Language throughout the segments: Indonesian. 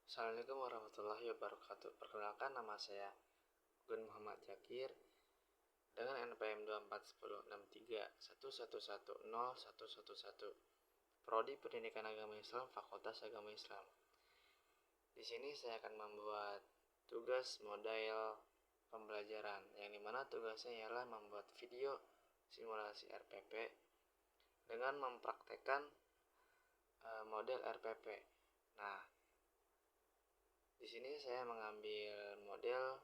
Assalamualaikum warahmatullahi wabarakatuh. Perkenalkan, nama saya Gun Muhammad Zakir dengan NPM 241063111011. Prodi Pendidikan Agama Islam, Fakultas Agama Islam. Di sini saya akan membuat tugas model pembelajaran, yang dimana tugasnya ialah membuat video simulasi RPP dengan mempraktekkan model RPP. Nah, di sini saya mengambil model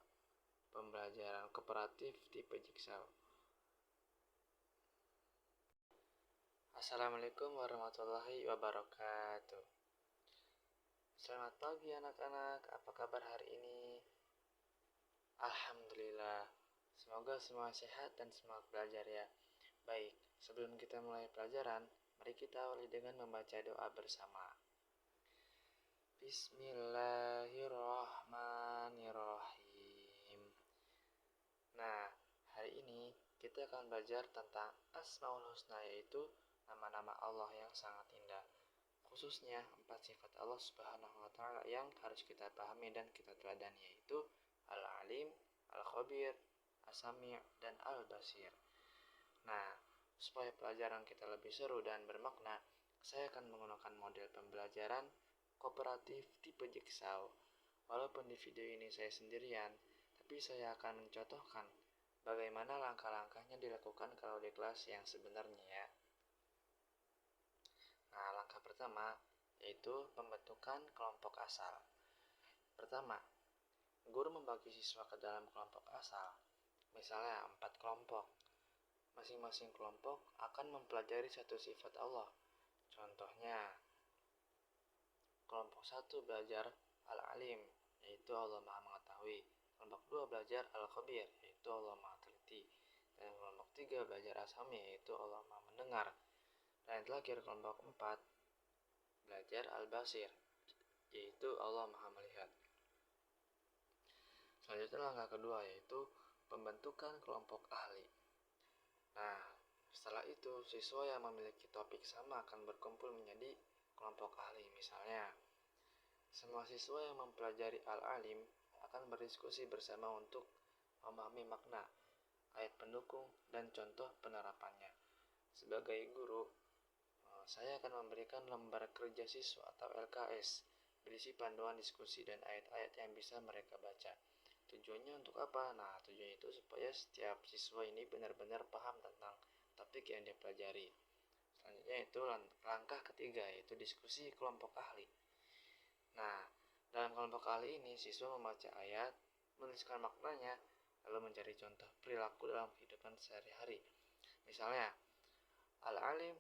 pembelajaran kooperatif tipe Jigsaw. Assalamualaikum warahmatullahi wabarakatuh. Selamat pagi anak-anak, apa kabar hari ini? Alhamdulillah, semoga semua sehat dan semangat belajar ya. Baik, sebelum kita mulai pelajaran, mari kita awali dengan membaca doa bersama. Bismillahirrahmanirrahim. Nah, hari ini kita akan belajar tentang Asmaul Husna, yaitu nama-nama Allah yang sangat indah. Khususnya 4 sifat Allah Subhanahu wa Ta'ala yang harus kita pahami dan kita teladani, yaitu Al-Alim, Al-Khabir, As-Sami' dan Al-Basir. Nah, supaya pelajaran kita lebih seru dan bermakna, saya akan menggunakan model pembelajaran kooperatif tipe Jigsaw. Walaupun di video ini saya sendirian, tapi saya akan mencontohkan bagaimana langkah-langkahnya dilakukan kalau di kelas yang sebenarnya ya. Nah, langkah pertama yaitu pembentukan kelompok asal. Pertama, guru membagi siswa ke dalam kelompok asal. Misalnya 4 kelompok. Masing-masing kelompok akan mempelajari satu sifat Allah. Contohnya, kelompok 1 belajar Al-Alim, yaitu Allah Maha Mengetahui. Kelompok 2 belajar Al-Khabir, yaitu Allah Maha Teliti. Dan kelompok 3 belajar As-Sami, yaitu Allah Maha Mendengar. Dan terakhir kelompok 4 belajar Al-Basir, yaitu Allah Maha Melihat. Selanjutnya langkah kedua yaitu pembentukan kelompok ahli. Nah, setelah itu siswa yang memiliki topik sama akan berkumpul menjadi kelompok ahli. Misalnya, semua siswa yang mempelajari Al-Alim akan berdiskusi bersama untuk memahami makna, ayat pendukung, dan contoh penerapannya. Sebagai guru, saya akan memberikan lembar kerja siswa atau LKS berisi panduan diskusi dan ayat-ayat yang bisa mereka baca. Tujuannya untuk apa? Nah, tujuannya itu supaya setiap siswa ini benar-benar paham tentang topik yang dia pelajari. Selanjutnya itu langkah ketiga, yaitu diskusi kelompok ahli. Nah, dalam kelompok ahli ini siswa membaca ayat, menuliskan maknanya, lalu mencari contoh perilaku dalam kehidupan sehari-hari. Misalnya, Al-Alim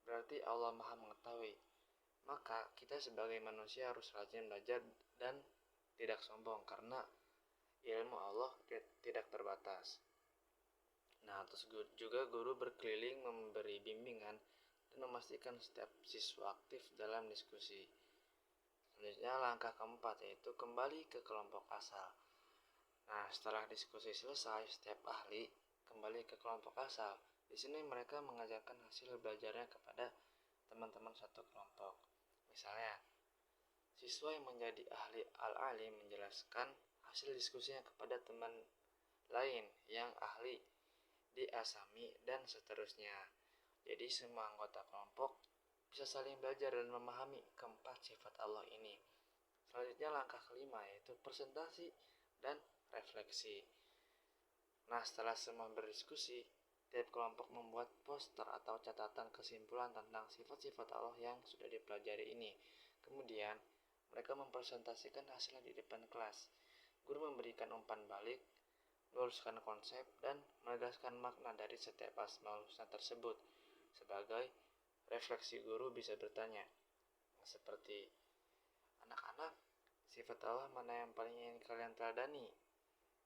berarti Allah Maha Mengetahui. Maka kita sebagai manusia harus rajin belajar dan tidak sombong, karena ilmu Allah tidak terbatas. Nah, terus juga guru berkeliling memberi bimbingan dan memastikan setiap siswa aktif dalam diskusi. Selanjutnya langkah keempat yaitu kembali ke kelompok asal. Nah, setelah diskusi selesai, setiap ahli kembali ke kelompok asal. Di sini mereka mengajarkan hasil belajarnya kepada teman-teman satu kelompok. Misalnya, siswa yang menjadi ahli Al-Alim menjelaskan hasil diskusinya kepada teman lain yang ahli di As-Sami dan seterusnya. Jadi semua anggota kelompok bisa saling belajar dan memahami keempat sifat Allah ini. Selanjutnya langkah kelima yaitu presentasi dan refleksi. Nah, setelah semua berdiskusi, tiap kelompok membuat poster atau catatan kesimpulan tentang sifat-sifat Allah yang sudah dipelajari ini. Kemudian, mereka mempresentasikan hasilnya di depan kelas. Guru memberikan umpan balik, meluruskan konsep, dan menegaskan makna dari setiap Asmaul Husna tersebut. Sebagai refleksi, guru bisa bertanya, seperti, anak-anak, sifat Allah mana yang paling ingin kalian teladani?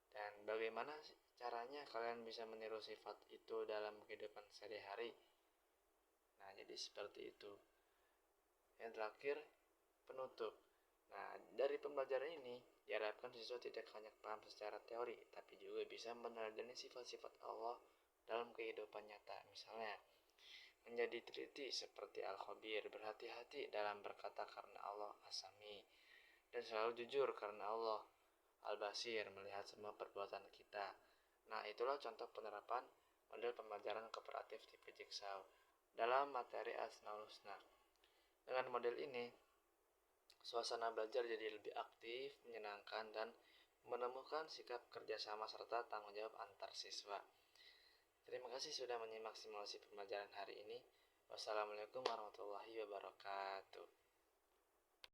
Dan bagaimana caranya kalian bisa meniru sifat itu dalam kehidupan sehari-hari? Nah, jadi seperti itu. Yang terakhir, penutup. Nah, dari pembelajaran ini diharapkan siswa tidak hanya paham secara teori, tapi juga bisa meneladani sifat-sifat Allah dalam kehidupan nyata. Misalnya, menjadi teliti seperti Al-Khabir, berhati-hati dalam berkata karena Allah As-Sami, dan selalu jujur karena Allah Al-Basir melihat semua perbuatan kita. Nah, itulah contoh penerapan model pembelajaran kooperatif tipe Jigsaw dalam materi Asmaul Husna. Dengan model ini, suasana belajar jadi lebih aktif, menyenangkan, dan menemukan sikap kerjasama serta tanggung jawab antar siswa. Terima kasih sudah menyimak simulasi pembelajaran hari ini. Wassalamualaikum warahmatullahi wabarakatuh.